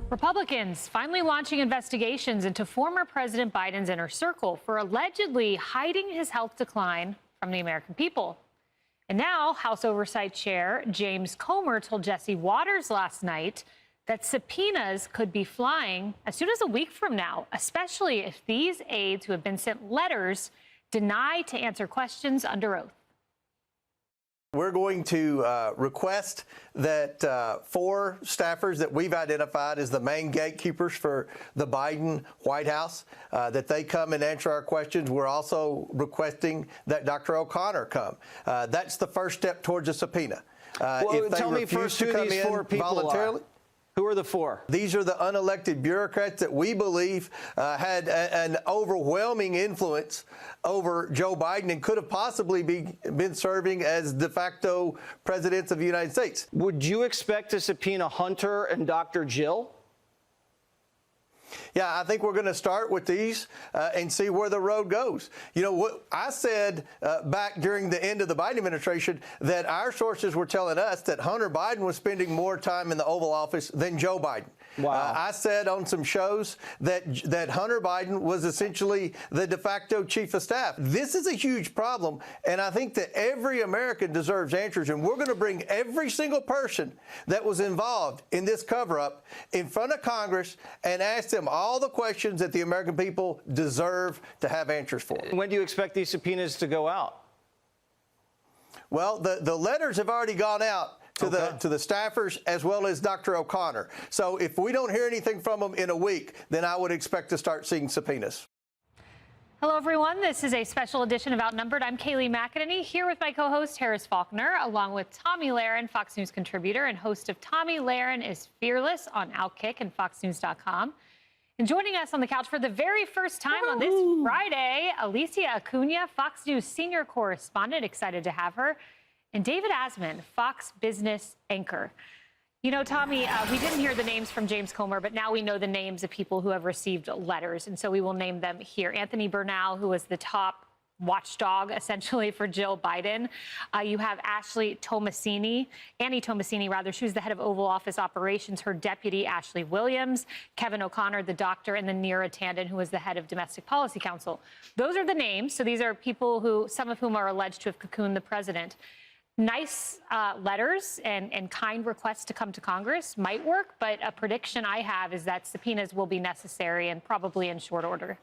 Republicans finally launching investigations into former President Biden's inner circle for allegedly hiding his health decline from the American people. And now House Oversight Chair James Comer told Jesse Waters last night that subpoenas could be flying as soon as a week from now, especially if these aides who have been sent letters deny to answer questions under oath. We're going to request that 4 staffers that we've identified as the main gatekeepers for the Biden White House, that they come and answer our questions. We're also requesting that Dr. O'Connor come. That's the first step towards a subpoena. Well, tell me first who these 4 people voluntarily. are. Who are the 4? These are the unelected bureaucrats that we believe had an overwhelming influence over Joe Biden and could have possibly been serving as de facto presidents of the United States. Would you expect to subpoena Hunter and Dr. Jill? Yeah, I think we're going to start with these and see where the road goes. You know, what I said back during the end of the Biden administration, that our sources were telling us that Hunter Biden was spending more time in the Oval Office than Joe Biden. Wow. I said on some shows that Hunter Biden was essentially the de facto chief of staff. This is a huge problem, and I think that every American deserves answers, and we're going to bring every single person that was involved in this cover-up in front of Congress and ask them all the questions that the American people deserve to have answers for. When do you expect these subpoenas to go out? Well, the letters have already gone out to the staffers as well as Dr. O'Connor. So if we don't hear anything from them in a week, then I would expect to start seeing subpoenas. Hello, everyone. This is a special edition of Outnumbered. I'm Kayleigh McEnany here with my co-host Harris Faulkner, along with Tomi Lahren, Fox News contributor and host of Tomi Lahren is Fearless on Outkick and FoxNews.com. And joining us on the couch for the very first time on this Friday, Alicia Acuna, Fox News senior correspondent, excited to have her, and David Asman, Fox Business anchor. You know, Tomi, we didn't hear the names from James Comer, but now we know the names of people who have received letters, and so we will name them here. Anthony Bernal, who was the top watchdog, essentially, for Jill Biden. You have Annie Tomasini, she was the head of Oval Office operations, her deputy, Ashley Williams, Kevin O'Connor, the doctor, and then Neera Tanden, who was the head of Domestic Policy Council. Those are the names. So these are people who, some of whom are alleged to have cocooned the president. Nice letters and kind requests to come to Congress might work, but a prediction I have is that subpoenas will be necessary and probably in short order.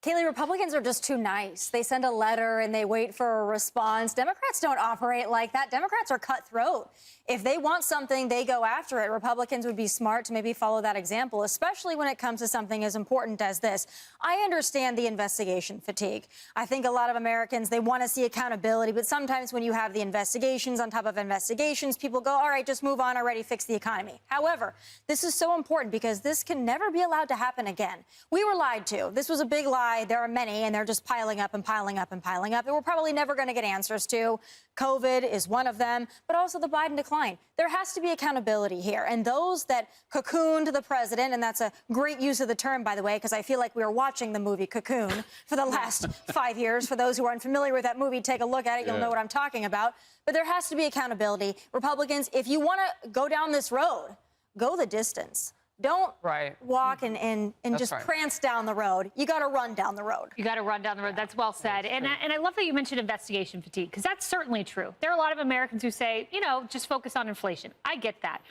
Kayleigh, Republicans are just too nice. They send a letter and they wait for a response. Democrats don't operate like that. Democrats are cutthroat. If they want something, they go after it. Republicans would be smart to maybe follow that example, especially when it comes to something as important as this. I understand the investigation fatigue. I think a lot of Americans, they want to see accountability, but sometimes when you have the investigations on top of investigations, people go, all right, just move on already, fix the economy. However, this is so important because this can never be allowed to happen again. We were lied to. This was a big lie. There are many, and they're just piling up and piling up and piling up that we're probably never going to get answers to. COVID is one of them, but also the Biden decline. There has to be accountability here. And those that cocooned the president, and that's a great use of the term, by the way, because I feel like we were watching the movie Cocoon for the last 5 years. For those who are unfamiliar with that movie, take a look at it. You'll know what I'm talking about. But there has to be accountability. Republicans, if you want to go down this road, go the distance. Don't walk and just prance down the road. You got to run down the road. You got to run down the road. That's well said. And I love that you mentioned investigation fatigue, because that's certainly true. There are a lot of Americans who say, you know, just focus on inflation. I get that.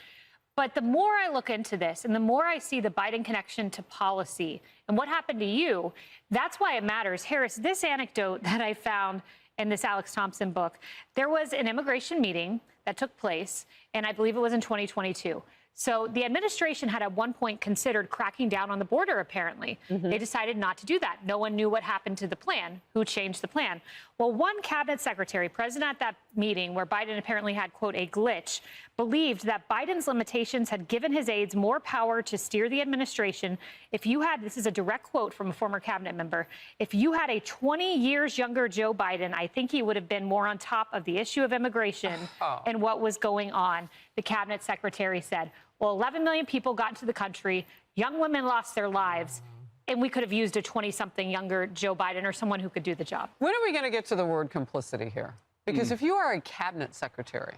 But the more I look into this and the more I see the Biden connection to policy and what happened to you, that's why it matters. Harris, this anecdote that I found in this Alex Thompson book, there was an immigration meeting that took place, and I believe it was in 2022. So the administration had at one point considered cracking down on the border, apparently. They decided not to do that. No one knew what happened to the plan, who changed the plan. Well, one cabinet secretary present at that meeting where Biden apparently had, quote, a glitch, believed that Biden's limitations had given his aides more power to steer the administration. If you had, this is a direct quote from a former cabinet member, if you had a 20 years younger Joe Biden, I think he would have been more on top of the issue of immigration and what was going on, the cabinet secretary said. Well, 11 million people got into the country. Young women lost their lives. And we could have used a 20-something younger Joe Biden or someone who could do the job. When are we going to get to the word complicity here? Because if you are a cabinet secretary,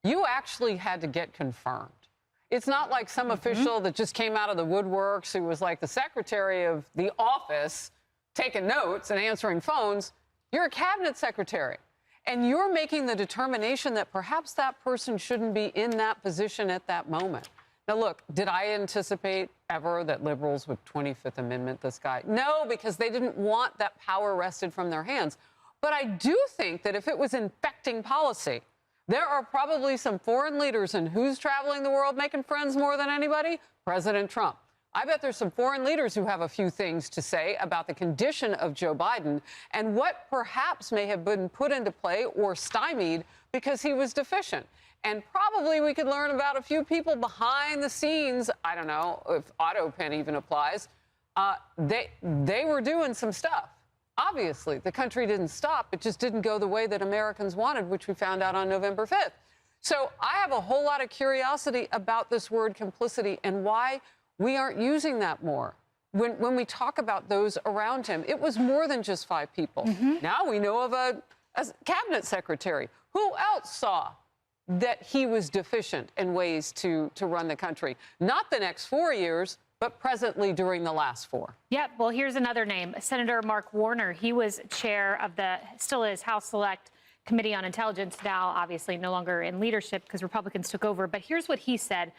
you actually had to get confirmed. It's not like some official that just came out of the woodworks who was like the secretary of the office taking notes and answering phones. You're a cabinet secretary, and you're making the determination that perhaps that person shouldn't be in that position at that moment. Now, look, did I anticipate ever that liberals would 25th Amendment this guy? No, because they didn't want that power wrested from their hands. But I do think that if it was infecting policy, there are probably some foreign leaders, and who's traveling the world making friends more than anybody? President Trump. I bet there's some foreign leaders who have a few things to say about the condition of Joe Biden and what perhaps may have been put into play or stymied because he was deficient. And probably we could learn about a few people behind the scenes. I don't know if auto pen even applies. They were doing some stuff. Obviously, the country didn't stop. It just didn't go the way that Americans wanted, which we found out on November 5th. So I have a whole lot of curiosity about this word complicity and why we aren't using that more. When we talk about those around him, it was more than just 5 people. Now we know of a cabinet secretary. Who else saw that he was deficient in ways to run the country? Not the next 4 years, but presently during the last 4. Yep. Well, here's another name, Senator Mark Warner. He was chair of still is House Select Committee on Intelligence, now obviously no longer in leadership because Republicans took over. But here's what he said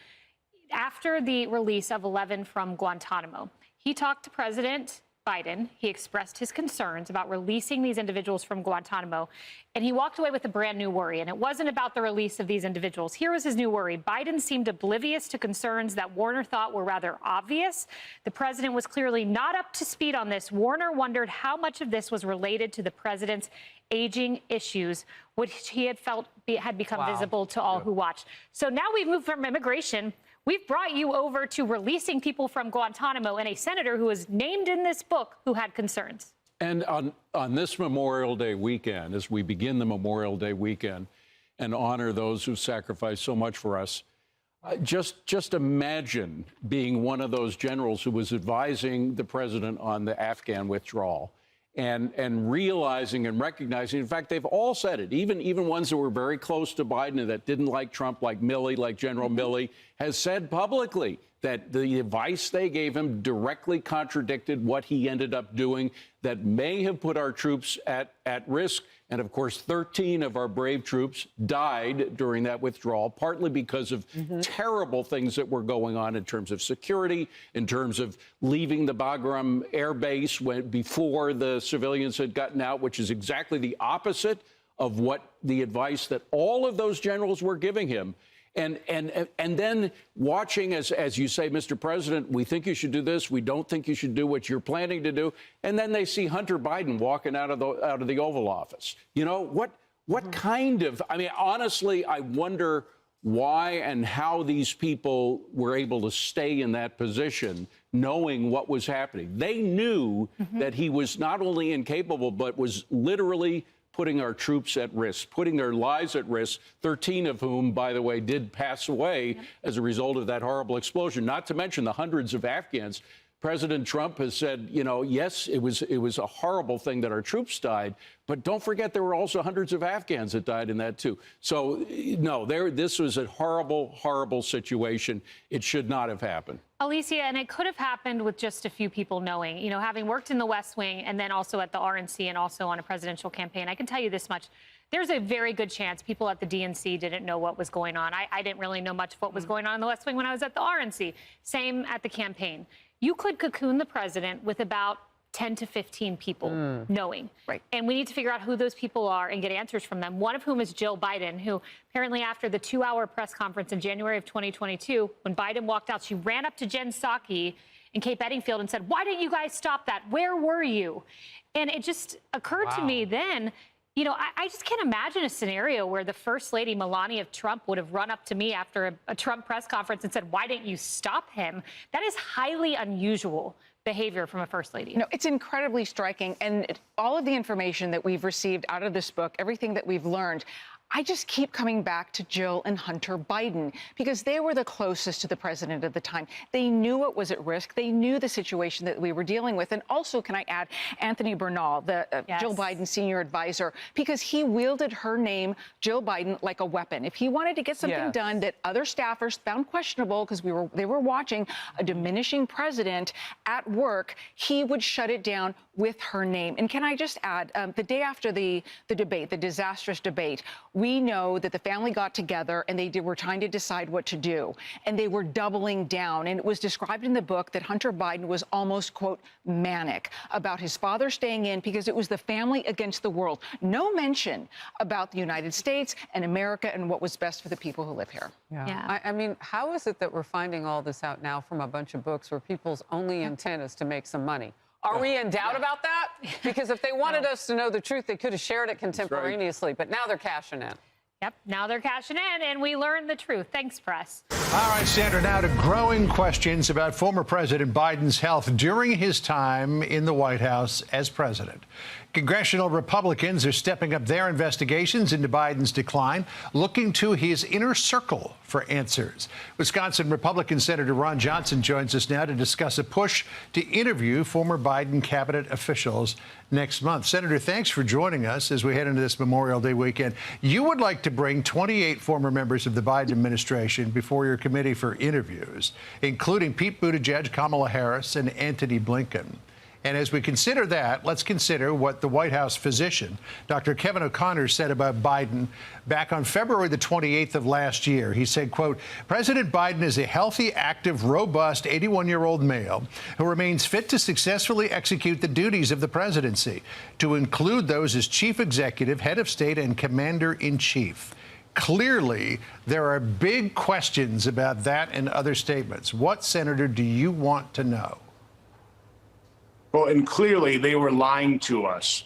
after the release of 11 from Guantanamo. He talked to President Biden. He expressed his concerns about releasing these individuals from Guantanamo, and he walked away with a brand new worry. And it wasn't about the release of these individuals. Here was his new worry. Biden seemed oblivious to concerns that Warner thought were rather obvious. The president was clearly not up to speed on this. Warner wondered how much of this was related to the president's aging issues, which he had felt had become visible to all who watched. So now we've moved from immigration. We've brought you over to releasing people from Guantanamo and a senator who was named in this book who had concerns. And on this Memorial Day weekend, as we begin the Memorial Day weekend and honor those who sacrificed so much for us, just imagine being one of those generals who was advising the president on the Afghan withdrawal and realizing and recognizing, in fact, they've all said it, even ones that were very close to Biden and that didn't like Trump, like Milley, like General Milley, has said publicly that the advice they gave him directly contradicted what he ended up doing that may have put our troops at risk. And of course, 13 of our brave troops died during that withdrawal, partly because of terrible things that were going on in terms of security, in terms of leaving the Bagram Air Base before the civilians had gotten out, which is exactly the opposite of what the advice that all of those generals were giving him. And then watching, as you say, Mr. President, we think you should do this. We don't think you should do what you're planning to do. And then they see Hunter Biden walking out of the Oval Office. You know, what kind of, I mean, honestly, I wonder why and how these people were able to stay in that position, knowing what was happening. They knew that he was not only incapable, but was literally putting our troops at risk, putting their lives at risk, 13 of whom, by the way, did pass away as a result of that horrible explosion, not to mention the hundreds of Afghans. President Trump has said, you know, yes, it was a horrible thing that our troops died, but don't forget there were also hundreds of Afghans that died in that, too. So, no, this was a horrible, horrible situation. It should not have happened. Alicia, and it could have happened with just a few people knowing, you know, having worked in the West Wing and then also at the RNC and also on a presidential campaign. I can tell you this much. There's a very good chance people at the DNC didn't know what was going on. I didn't really know much of what was going on in the West Wing when I was at the RNC. Same at the campaign. You could cocoon the president with about 10 to 15 people knowing. Right. And we need to figure out who those people are and get answers from them, one of whom is Jill Biden, who apparently after the 2-hour press conference in January of 2022, when Biden walked out, she ran up to Jen Psaki in Cape Bedingfield and said, "Why didn't you guys stop that? Where were you?" And it just occurred to me then, you know, I just can't imagine a scenario where the First Lady, Melania Trump, would have run up to me after a Trump press conference and said, "Why didn't you stop him?" That is highly unusual behavior from a First Lady. No, it's incredibly striking. And all of the information that we've received out of this book, everything that we've learned, I just keep coming back to Jill and Hunter Biden because they were the closest to the president at the time. They knew it was at risk. They knew the situation that we were dealing with. And also, can I add, Anthony Bernal, the Jill Biden senior advisor, because he wielded her name, Jill Biden, like a weapon. If he wanted to get something done that other staffers found questionable because they were watching a diminishing president at work, he would shut it down with her name. And can I just add, the day after the debate, the disastrous debate, we know that the family got together and they were trying to decide what to do. And they were doubling down. And it was described in the book that Hunter Biden was almost, quote, manic about his father staying in because it was the family against the world. No mention about the United States and America and what was best for the people who live here. I mean, how is it that we're finding all this out now from a bunch of books where people's only intent is to make some money? Are we in doubt about that? Because if they wanted us to know the truth, they could have shared it contemporaneously, but now they're cashing in. Yep, now they're cashing in, and we learned the truth. Thanks, press. All right, Sandra, now to growing questions about former President Biden's health during his time in the White House as president. Congressional Republicans are stepping up their investigations into Biden's decline, looking to his inner circle for answers. Wisconsin Republican Senator Ron Johnson joins us now to discuss a push to interview former Biden cabinet officials next month. Senator, thanks for joining us as we head into this Memorial Day weekend. You would like to bring 28 former members of the Biden administration before your committee for interviews, including Pete Buttigieg, Kamala Harris, and Antony Blinken. And as we consider that, let's consider what the White House physician, Dr. Kevin O'Connor, said about Biden back on February the 28th of last year. He said, quote, President Biden is a healthy, active, robust 81-year-old male who remains fit to successfully execute the duties of the presidency, to include those as chief executive, head of state, and commander-in-chief. Clearly, there are big questions about that and other statements. What, Senator, do you want to know? Well, and clearly they were lying to us.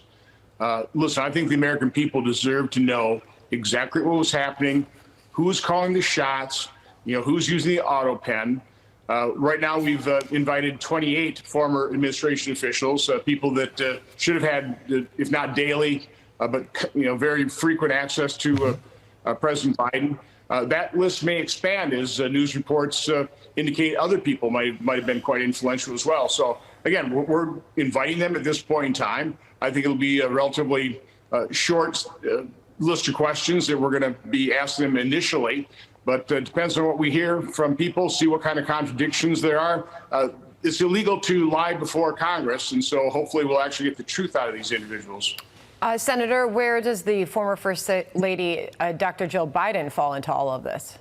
Listen, I think the American people deserve to know exactly what was happening, who's calling the shots, who's using the auto pen. Right now, we've invited 28 former administration officials, people that should have had, if not daily, but very frequent access to President Biden. That list may expand as news reports indicate other people might have been quite influential as well. So again, we're inviting them at this point in time. I think it'll be a relatively short list of questions that we're going to be asking them initially, but it depends on what we hear from people, see what kind of contradictions there are. It's illegal to lie before Congress, and so hopefully we'll actually get the truth out of these individuals. Senator, where does the former First Lady, Dr. Jill Biden, fall into all of this?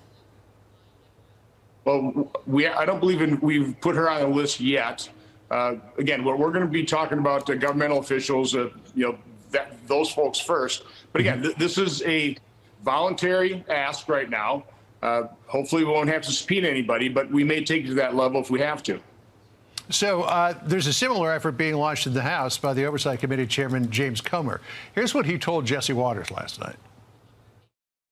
Well, I don't believe we've put her on the list yet. Again, we're going to be talking about governmental officials, those folks first. But again, this is a voluntary ask right now. Hopefully, we won't have to subpoena anybody, but we may take it to that level if we have to. So there's a similar effort being launched in the House by the Oversight Committee Chairman James Comer. Here's what he told Jesse Waters last night.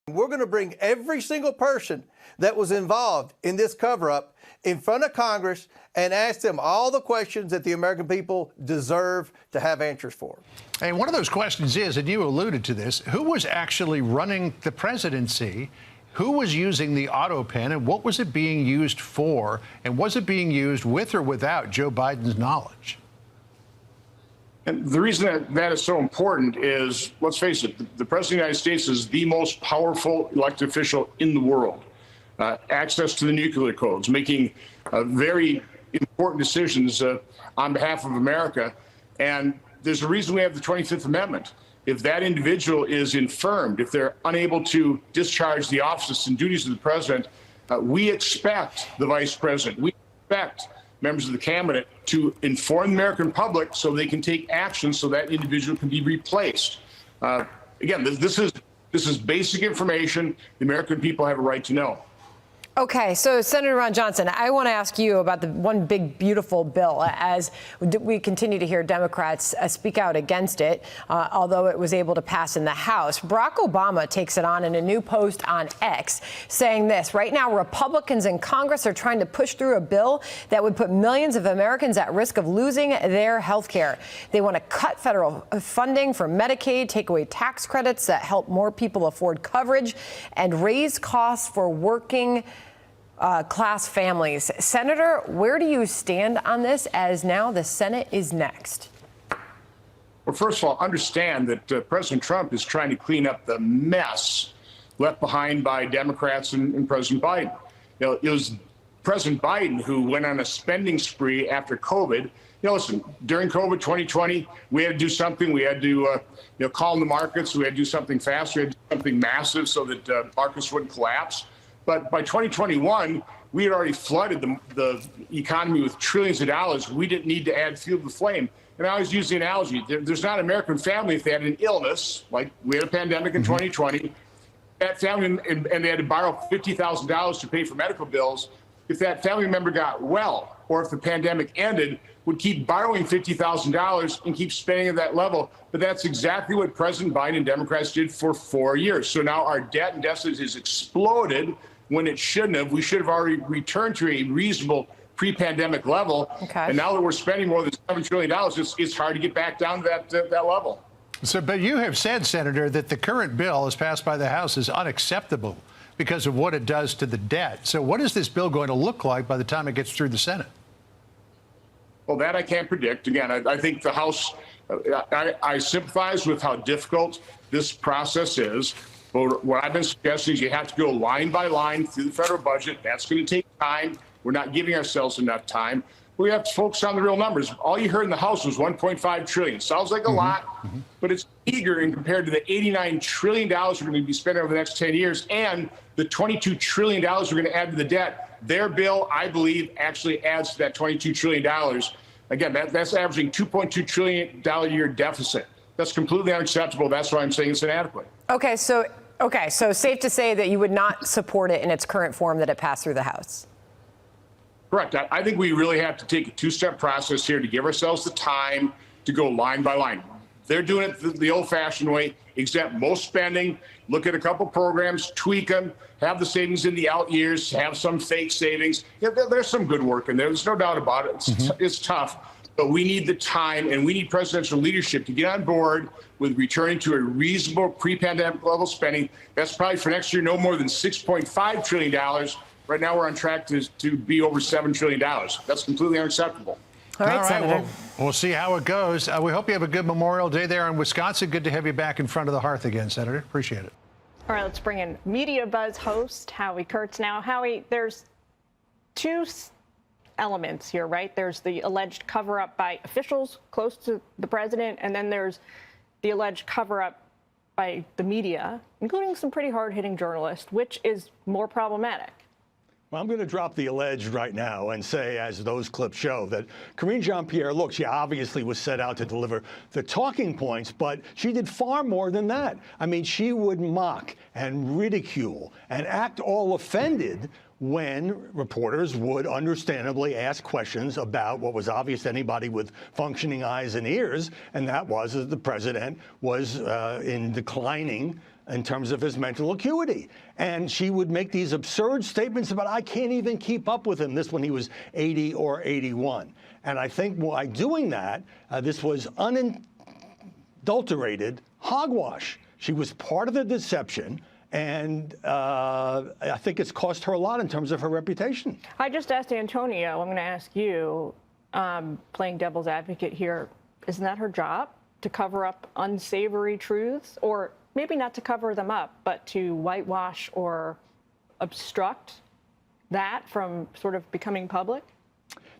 We're going to bring every single person that was involved in this cover-up in front of Congress and ask them all the questions that the American people deserve to have answers for. And one of those questions is, and you alluded to this, who was actually running the presidency? Who was using the auto pen, and what was it being used for? And was it being used with or without Joe Biden's knowledge? And the reason that is so important is, let's face it, the President of the United States is the most powerful elected official in the world. Access to the nuclear codes, making very important decisions on behalf of America. And there's a reason we have the 25th Amendment. If that individual is infirmed, if they're unable to discharge the offices and duties of the president, we expect the vice president, we expect members of the cabinet to inform the American public so they can take action so that individual can be replaced. Again, this is basic information the American people have a right to know. Okay, so Senator Ron Johnson, I want to ask you about the one big, beautiful bill as we continue to hear Democrats speak out against it, although it was able to pass in the House. Barack Obama takes it on in a new post on X, saying this: right now, Republicans in Congress are trying to push through a bill that would put millions of Americans at risk of losing their health care. They want to cut federal funding for Medicaid, take away tax credits that help more people afford coverage, and raise costs for working class families. Senator, where do you stand on this, as now the Senate is next? Well, first of all, understand that President Trump is trying to clean up the mess left behind by Democrats and President Biden. You know, it was President Biden who went on a spending spree after COVID. You know, listen, during COVID 2020, we had to do something. We had to, calm the markets. We had to do something fast. We had to do something massive so that markets wouldn't collapse. But by 2021, we had already flooded the economy with trillions of dollars. We didn't need to add fuel to the flame. And I always use the analogy. There's not an American family, if they had an illness, like we had a pandemic in 2020, that family, and they had to borrow $50,000 to pay for medical bills. If that family member got well, or if the pandemic ended, would keep borrowing $50,000 and keep spending at that level. But that's exactly what President Biden and Democrats did for 4 years. So now our debt and deficit has exploded when it shouldn't have. We should have already returned to a reasonable pre-pandemic level. Okay. And now that we're spending more than $7 trillion, it's hard to get back down to that level. So, but you have said, Senator, that the current bill as passed by the House is unacceptable because of what it does to the debt. So what is this bill going to look like by the time it gets through the Senate? Well, that I can't predict. Again, I think the House, I sympathize with how difficult this process is. But what I've been suggesting is you have to go line by line through the federal budget. That's going to take time. We're not giving ourselves enough time. We have to focus on the real numbers. All you heard in the House was $1.5 trillion. Sounds like a lot, but it's meager in compared to the $89 trillion we're going to be spending over the next 10 years and the $22 trillion we're going to add to the debt. Their bill, I believe, actually adds to that $22 trillion. Again, that's averaging $2.2 trillion a year deficit. That's completely unacceptable. That's why I'm saying it's inadequate. Okay, so safe to say that you would not support it in its current form that it passed through the House. Correct. I think we really have to take a two-step process here to give ourselves the time to go line by line. They're doing it the old-fashioned way, exempt most spending, look at a couple programs, tweak them, have the savings in the out years, have some fake savings. Yeah, there's some good work in there. There's no doubt about it. It's tough, but we need the time, and we need presidential leadership to get on board with returning to a reasonable pre-pandemic level spending. That's probably for next year no more than $6.5 trillion. Right now, we're on track to be over $7 trillion. That's completely unacceptable. All right, Senator. We'll see how it goes. We hope you have a good Memorial Day there in Wisconsin. Good to have you back in front of the hearth again, Senator. Appreciate it. All right, let's bring in Media Buzz host Howie Kurtz now. Howie, there's two elements here, right? There's the alleged cover-up by officials close to the president, and then there's the alleged cover-up by the media, including some pretty hard-hitting journalists. Which is more problematic? Well, I'm going to drop the alleged right now and say, as those clips show, that Karine Jean-Pierre, look, she obviously was set out to deliver the talking points, but she did far more than that. I mean, she would mock and ridicule and act all offended when reporters would understandably ask questions about what was obvious to anybody with functioning eyes and ears, and that was that the president was in declining in terms of his mental acuity. And she would make these absurd statements about, I can't even keep up with him, this when he was 80 or 81. And I think by doing that, this was unadulterated hogwash. She was part of the deception, and I think it's cost her a lot in terms of her reputation. I just asked Antonio, I'm going to ask you, playing devil's advocate here, isn't that her job, to cover up unsavory truths? Or maybe not to cover them up, but to whitewash or obstruct that from sort of becoming public?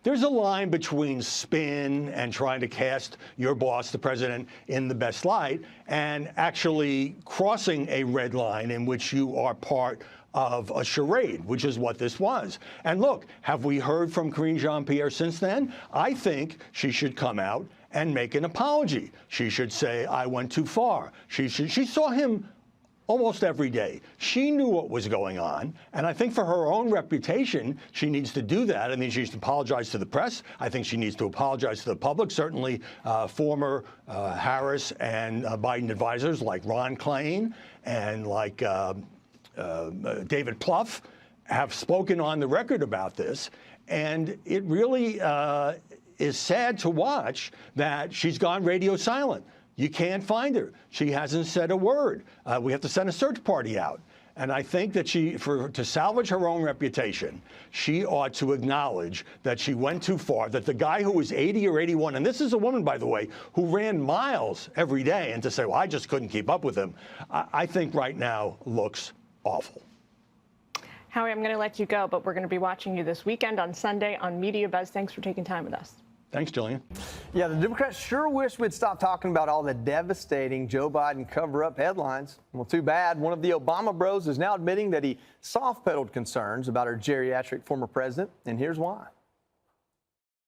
There's a line between spin and trying to cast your boss, the president, in the best light, and actually crossing a red line in which you are part of a charade, which is what this was. And look, have we heard from Karine Jean-Pierre since then? I think she should come out and make an apology. She should say, I went too far. She saw him almost every day. She knew what was going on, and I think for her own reputation, she needs to do that. I mean, she needs to apologize to the press. I think she needs to apologize to the public. Certainly, former Harris and Biden advisors like Ron Klain and like David Plouffe have spoken on the record about this, and it really is sad to watch that she's gone radio silent. You can't find her. She hasn't said a word. We have to send a search party out. And I think that to salvage her own reputation, she ought to acknowledge that she went too far, that the guy who was 80 or 81, and this is a woman, by the way, who ran miles every day, and to say, well, I just couldn't keep up with him, I think right now looks awful. Howie, I'm going to let you go, but we're going to be watching you this weekend on Sunday on Media Buzz. Thanks for taking time with us. Thanks, Jillian. Yeah, the Democrats sure wish we'd stop talking about all the devastating Joe Biden cover-up headlines. Well, too bad. One of the Obama bros is now admitting that he soft-pedaled concerns about our geriatric former president, and here's why.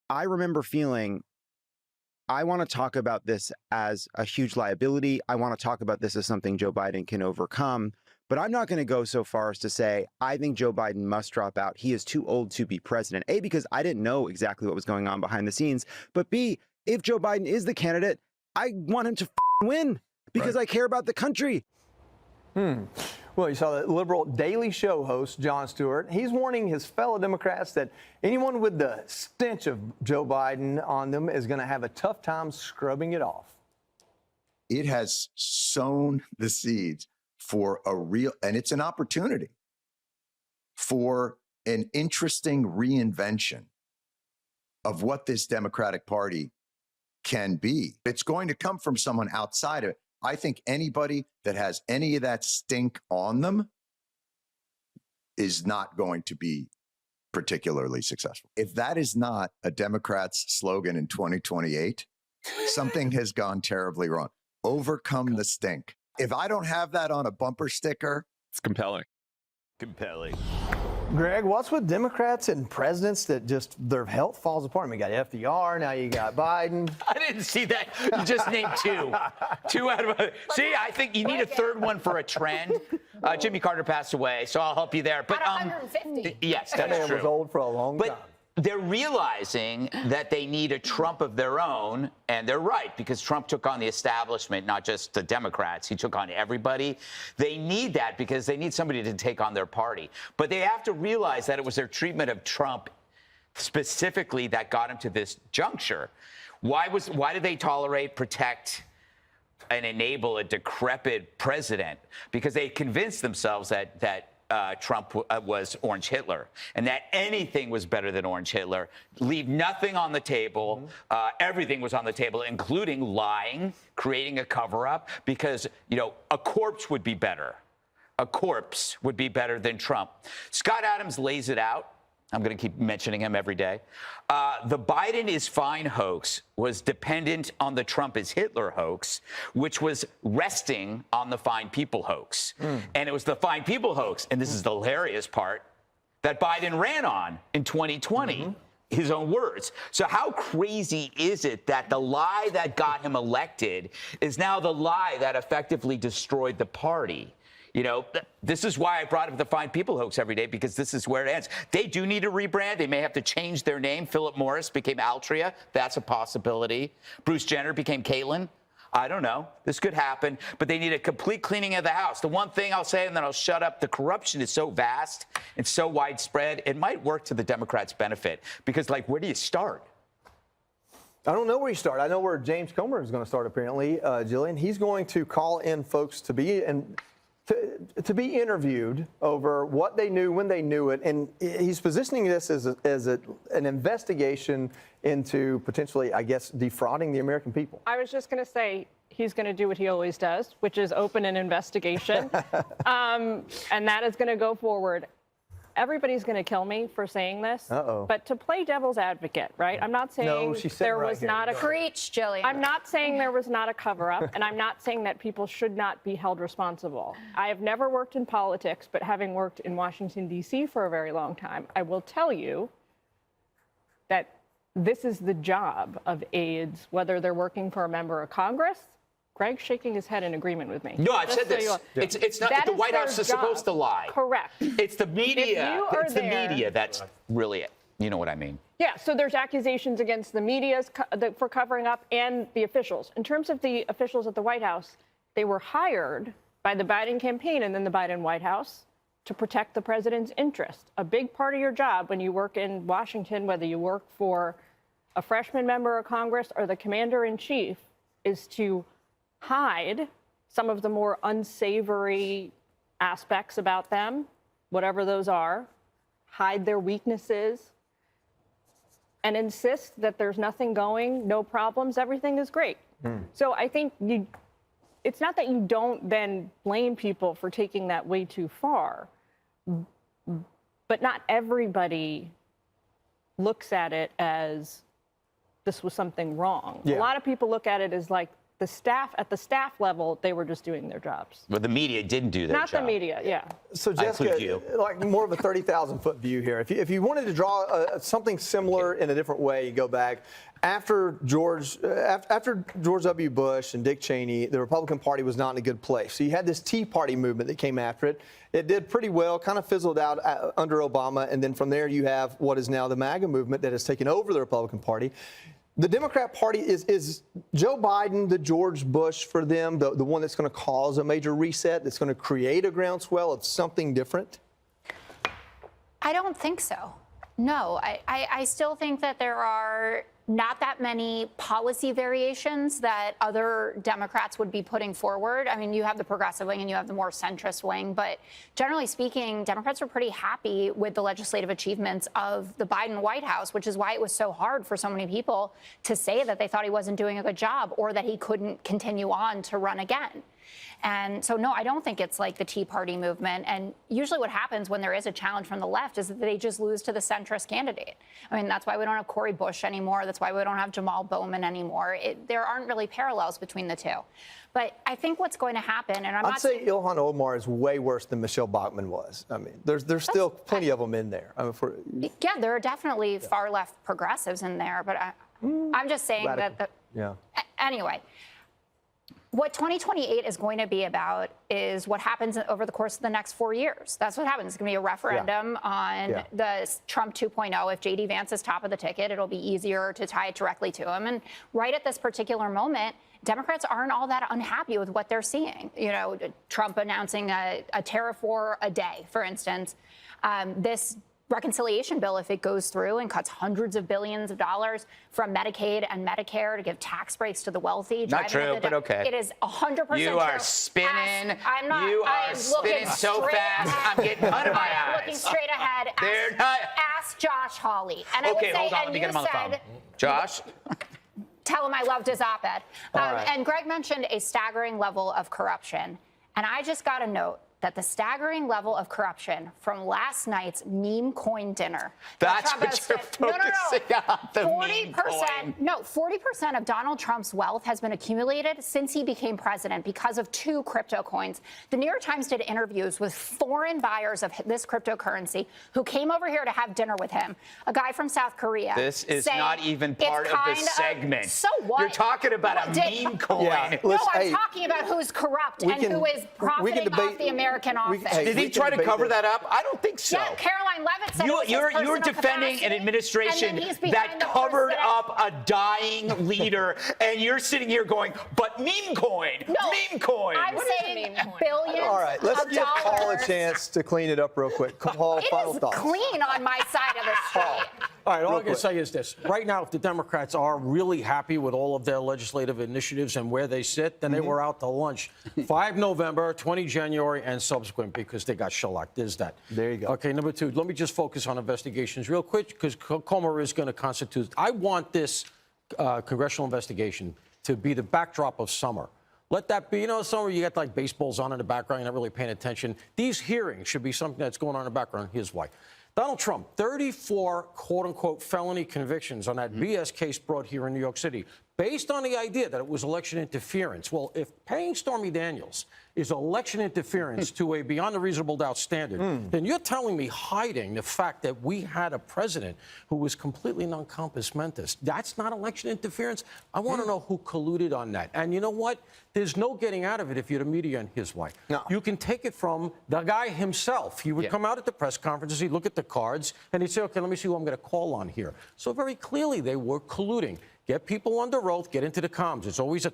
I remember feeling, I want to talk about this as a huge liability. I want to talk about this as something Joe Biden can overcome. But I'm not going to go so far as to say, I think Joe Biden must drop out. He is too old to be president. A, because I didn't know exactly what was going on behind the scenes. But B, if Joe Biden is the candidate, I want him to win because I care about the country. Well, you saw the liberal Daily Show host, Jon Stewart. He's warning his fellow Democrats that anyone with the stench of Joe Biden on them is going to have a tough time scrubbing it off. It has sown the seeds for a real, and it's an opportunity for an interesting reinvention of what this Democratic Party can be. It's going to come from someone outside of it. I think anybody that has any of that stink on them is not going to be particularly successful. If that is not a Democrat's slogan in 2028, something has gone terribly wrong. Overcome the stink. If I don't have that on a bumper sticker, it's compelling. Compelling. Greg, what's with Democrats and presidents that just their health falls apart? I mean, you got FDR, now you got Biden. I didn't see that. You just named two. Two out of a. See, I think you need a third one for a trend. Jimmy Carter passed away, so I'll help you there. But 150. Yes, That that's man true. was old for a long time. They're realizing that they need a Trump of their own, and they're right, because Trump took on the establishment, not just the Democrats. He took on everybody. They need that because they need somebody to take on their party. But they have to realize that it was their treatment of Trump specifically that got him to this juncture. Why did they tolerate, protect, and enable a decrepit president? Because they convinced themselves that Trump was Orange Hitler, and that anything was better than Orange Hitler. Leave nothing on the table. Everything was on the table, including lying, creating a cover-up, because, you know, a corpse would be better. A corpse would be better than Trump. Scott Adams lays it out. I'm going to keep mentioning him every day. The Biden is fine hoax was dependent on the Trump is Hitler hoax, which was resting on the fine people hoax. And it was the fine people hoax, and this is the hilarious part, that Biden ran on in 2020. His own words. So how crazy is it that the lie that got him elected is now the lie that effectively destroyed the party? You know, this is why I brought up the fine people hoax every day, because this is where it ends. They do need a rebrand. They may have to change their name. Philip Morris became Altria. That's a possibility. Bruce Jenner became Caitlyn. I don't know. This could happen. But they need a complete cleaning of the house. The one thing I'll say, and then I'll shut up, the corruption is so vast and so widespread, it might work to the Democrats' benefit. Because, like, where do you start? I don't know where you start. I know where James Comer is going to start, apparently, Jillian. He's going to call in folks to be be interviewed over what they knew, when they knew it, and he's positioning this as an investigation into potentially, I guess, defrauding the American people. I was just going to say he's going to do what he always does, which is open an investigation, and that is going to go forward. Everybody's going to kill me for saying this, but to play devil's advocate, right? I'm not saying there was not a preach, Jillian. I'm not saying there was not a cover-up, and I'm not saying that people should not be held responsible. I have never worked in politics, but having worked in Washington, D.C. for a very long time, I will tell you that this is the job of aides, whether they're working for a member of Congress, Greg's shaking his head in agreement with me. No, I've Just said so this. you know. It's not That that the is White their House is job. supposed to lie. Correct. It's the media. you are It's the there- media that's really it. You know what I mean? Yeah, so there's accusations against the media for covering up and the officials. In terms of the officials at the White House, they were hired by the Biden campaign and then the Biden White House to protect the president's interest. A big part of your job when you work in Washington, whether you work for a freshman member of Congress or the commander-in-chief, is to hide some of the more unsavory aspects about them, whatever those are, hide their weaknesses, and insist that there's nothing going, no problems, everything is great. So I think it's not that you don't then blame people for taking that way too far, but not everybody looks at it as this was something wrong. Yeah. A lot of people look at it as like the staff, at the staff level, they were just doing their jobs. But the media didn't do their Not job. the media, yeah. So I include Jessica, you. like more of a 30,000-foot view here. If you wanted to draw something similar in a different way, you go back after George W. Bush and Dick Cheney, the Republican Party was not in a good place. So you had this Tea Party movement that came after it. It did pretty well, kind of fizzled out under Obama, and then from there you have what is now the MAGA movement that has taken over the Republican Party. The Democrat Party, is Joe Biden the George Bush for them, the one that's going to cause a major reset, that's going to create a groundswell of something different? I don't think so. No, I still think that there are not that many policy variations that other Democrats would be putting forward. I mean, you have the progressive wing and you have the more centrist wing, but generally speaking, Democrats are pretty happy with the legislative achievements of the Biden White House, which is why it was so hard for so many people to say that they thought he wasn't doing a good job or that he couldn't continue on to run again. And so, no, I don't think it's like the Tea Party movement. And usually what happens when there is a challenge from the left is that they just lose to the centrist candidate. I mean, that's why we don't have Cori Bush anymore. That's why we don't have Jamal Bowman anymore. There aren't really parallels between the two. But I think what's going to happen, and I'd say Ilhan Omar is way worse than Michelle Bachmann was. I mean, there's still plenty of them in there. I mean, yeah, there are definitely far left progressives in there. But I'm just saying that. Anyway. What 2028 is going to be about is what happens over the course of the next 4 years. That's what happens. It's going to be a referendum on the Trump 2.0. If J.D. Vance is top of the ticket, it'll be easier to tie it directly to him. And right at this particular moment, Democrats aren't all that unhappy with what they're seeing. You know, Trump announcing a tariff war a day, for instance. This reconciliation bill, if it goes through and cuts hundreds of billions of dollars from Medicaid and Medicare to give tax breaks to the wealthy. Not true, but okay. It is 100% true. You are spinning. I'm not. You are I'm spinning so fast. I'm getting under my eyes. Looking straight ahead. They're not. Ask Josh Hawley. And I would Okay, say, hold on. and Let me you get him on the phone. said, Josh? tell him I loved his op-ed. right. And Greg mentioned a staggering level of corruption. And I just got a note that the staggering level of corruption from last night's meme coin dinner. That's what you're focusing on, the meme coin. No, 40% of Donald Trump's wealth has been accumulated since he became president because of 2 crypto coins. The New York Times did interviews with foreign buyers of this cryptocurrency who came over here to have dinner with him. A guy from South Korea. This is saying, not even part of the segment. So what? You're talking about a meme coin. No, I'm talking about who's corrupt and who is profiting off the American office. Did he try to cover that up? I don't think so. Yeah, Caroline Levitt said it was his you're personal defending capacity, an administration and then he's behind that the covered president. up a dying leader, and you're sitting here going, but meme coin, meme coin. I'm saying billions. All right, let's of give Paul a dollars. chance to clean it up real quick. Paul, final It is thoughts. clean on my side of the street. All right, all Real I can quick. say is this. Right now, if the Democrats are really happy with all of their legislative initiatives and where they sit, then they were out to lunch 5 November, 20 January, and subsequent because they got shellacked. There's that. There you go. Okay, number 2, let me just focus on investigations real quick because Comer is going to constitute. I want this congressional investigation to be the backdrop of summer. Let that be, summer you got like baseballs on in the background, you're not really paying attention. These hearings should be something that's going on in the background. Here's why. Donald Trump, 34 quote-unquote felony convictions on that BS case brought here in New York City. based on the idea that it was election interference. Well, if paying Stormy Daniels is election interference to a beyond a reasonable doubt standard, then you're telling me hiding the fact that we had a president who was completely non-compos mentis. That's not election interference? I want to know who colluded on that. And you know what? There's no getting out of it if you're the media and his wife. No. You can take it from the guy himself. He would come out at the press conferences, he'd look at the cards, and he'd say, okay, let me see who I'm going to call on here. So very clearly they were colluding. Get people under oath, get into the comms. It's always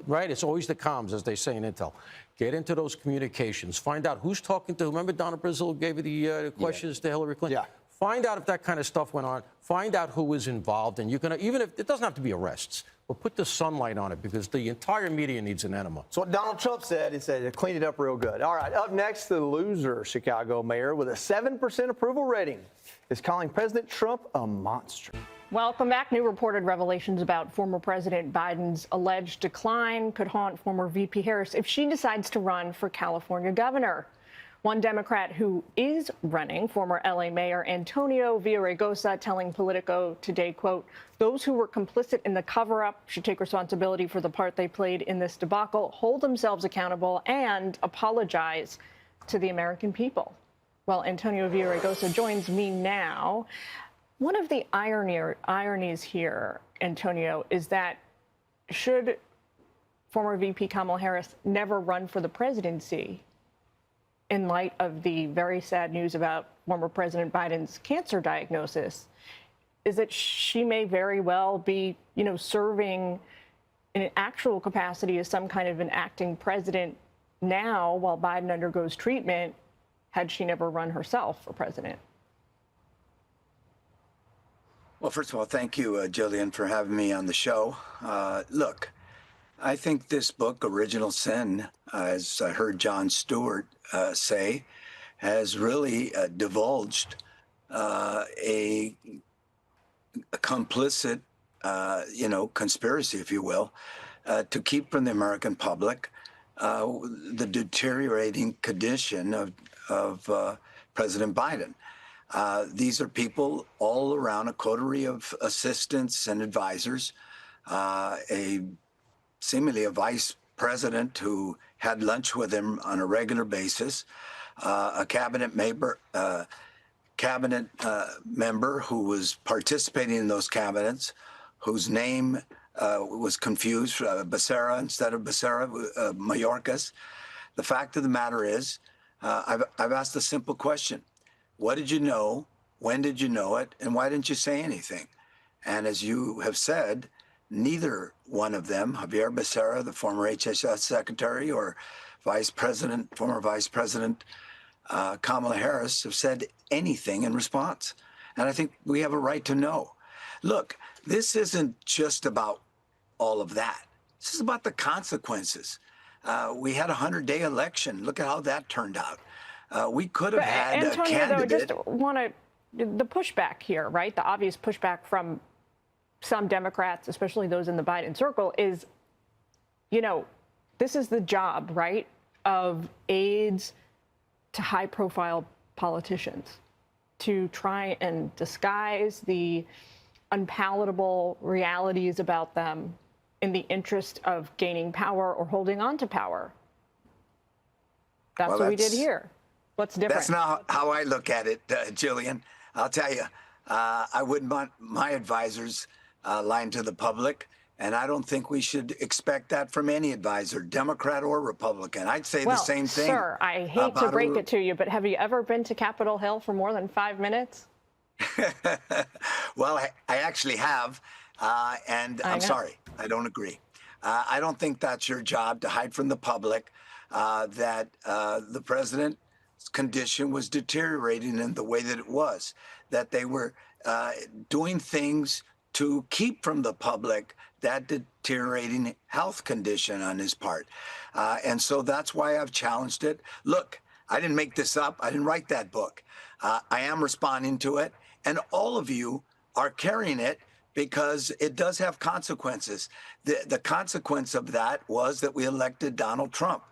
right? It's always the comms, as they say in Intel. Get into those communications. Find out who's talking to. Remember Donna Brazil gave you the questions to Hillary Clinton? Yeah. Find out if that kind of stuff went on. Find out who was involved. And you can, even if it doesn't have to be arrests, but put the sunlight on it because the entire media needs an enema. So what Donald Trump said, he said, clean it up real good. All right, up next, the loser Chicago mayor with a 7% approval rating is calling President Trump a monster. Welcome back. New reported revelations about former President Biden's alleged decline could haunt former VP Harris if she decides to run for California governor. One Democrat who is running, former LA Mayor Antonio Villaraigosa, telling Politico today, quote, those who were complicit in the cover-up should take responsibility for the part they played in this debacle, hold themselves accountable, and apologize to the American people. Well, Antonio Villaraigosa joins me now. One of the ironies here, Antonio, is that should former VP Kamala Harris never run for the presidency in light of the very sad news about former President Biden's cancer diagnosis, is that she may very well be, serving in an actual capacity as some kind of an acting president now while Biden undergoes treatment, had she never run herself for president. Well, first of all, thank you, Jillian, for having me on the show. Look, I think this book, Original Sin, as I heard Jon Stewart say, has really divulged a complicit, conspiracy, if you will, to keep from the American public the deteriorating condition of President Biden. These are people all around, a coterie of assistants and advisors, seemingly a vice president who had lunch with him on a regular basis, a cabinet member who was participating in those cabinets, whose name was confused, Becerra instead of Becerra, Mayorkas. The fact of the matter is, I've asked a simple question. What did you know? When did you know it? And why didn't you say anything? And as you have said, neither one of them, Javier Becerra, the former HHS secretary, or former Vice President Kamala Harris, have said anything in response. And I think we have a right to know. Look, this isn't just about all of that. This is about the consequences. We had a 100-day election. Look at how that turned out. We could have had Antonio, a candidate. Though, just want to the pushback here, right? The obvious pushback from some Democrats, especially those in the Biden circle, is, this is the job, right, of aides to high-profile politicians to try and disguise the unpalatable realities about them in the interest of gaining power or holding on to power. That's what we did here. What's different? That's not how I look at it, Jillian. I'll tell you, I wouldn't want my advisors lying to the public, and I don't think we should expect that from any advisor, Democrat or Republican. I'd say the same thing. Sir, I hate to break it to you, but have you ever been to Capitol Hill for more than 5 minutes? Well, I actually have, and I'm sorry, I don't agree. I don't think that's your job to hide from the public that the president's condition was deteriorating in the way that it was, that they were doing things to keep from the public that deteriorating health condition on his part. And so that's why I've challenged it. Look, I didn't make this up. I didn't write that book. I am responding to it. And all of you are carrying it because it does have consequences. The consequence of that was that we elected Donald Trump,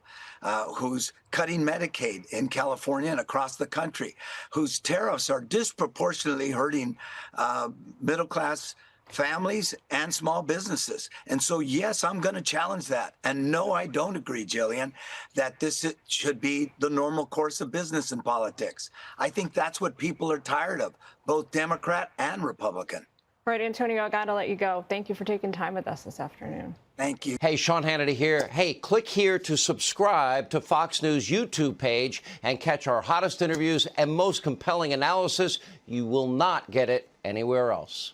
who's cutting Medicaid in California and across the country, whose tariffs are disproportionately hurting middle-class families and small businesses. And so, yes, I'm going to challenge that. And no, I don't agree, Jillian, that this should be the normal course of business in politics. I think that's what people are tired of, both Democrat and Republican. Right, Antonio, I got to let you go. Thank you for taking time with us this afternoon. Thank you. Hey, Sean Hannity here. Hey, click here to subscribe to Fox News YouTube page and catch our hottest interviews and most compelling analysis. You will not get it anywhere else.